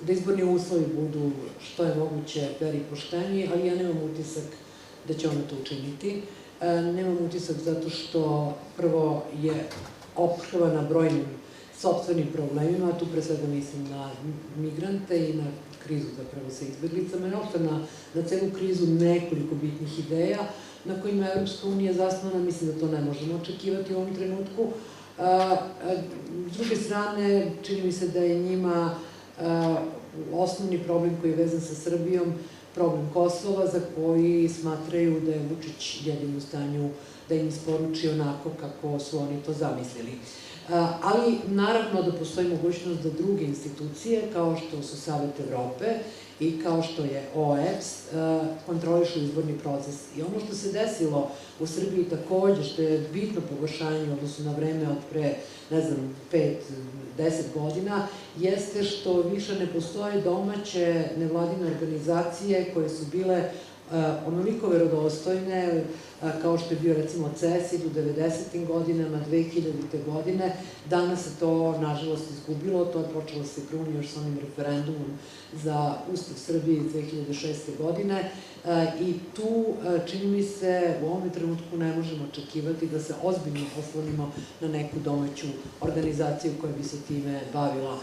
da izborni uslovi budu što je moguće fer i pošteni, ali ja nemam utisak da će ona to učiniti. Nemam utisak zato što prvo je ophrvana brojnim sopstvenim problemima, tu pre svega mislim na migrante i na krizu zapravo sa izbeglicama, i uopšte na celu krizu nekoliko bitnih ideja na kojima je Evropska unija zasnovana. Mislim da to ne možemo očekivati u ovom trenutku. S druge strane, čini mi se da je njima osnovni problem koji je vezan sa Srbijom problem Kosova, za koji smatraju da je Vučić jedini u stanju da im isporuči onako kako su oni to zamislili. Ali naravno da postoji mogućnost da druge institucije, kao što su Savet Evrope i kao što je OEBS, kontrolišu izborni proces. I ono što se desilo u Srbiji takođe, što je bitno pogoršanje u odnosu na vreme od pre, ne znam, 5-10 godina, jeste što više ne postoje domaće nevladine organizacije koje su bile onoliko verodostojne kao što je bio recimo CESID u 90. godinama, 2000. godine. Danas se to nažalost izgubilo, to je počelo se kruni još sa onim referendumom za Ustav Srbije iz 2006. godine i tu čini mi se u ovom trenutku ne možemo očekivati da se ozbiljno oslonimo na neku domaću organizaciju koja bi se time bavila.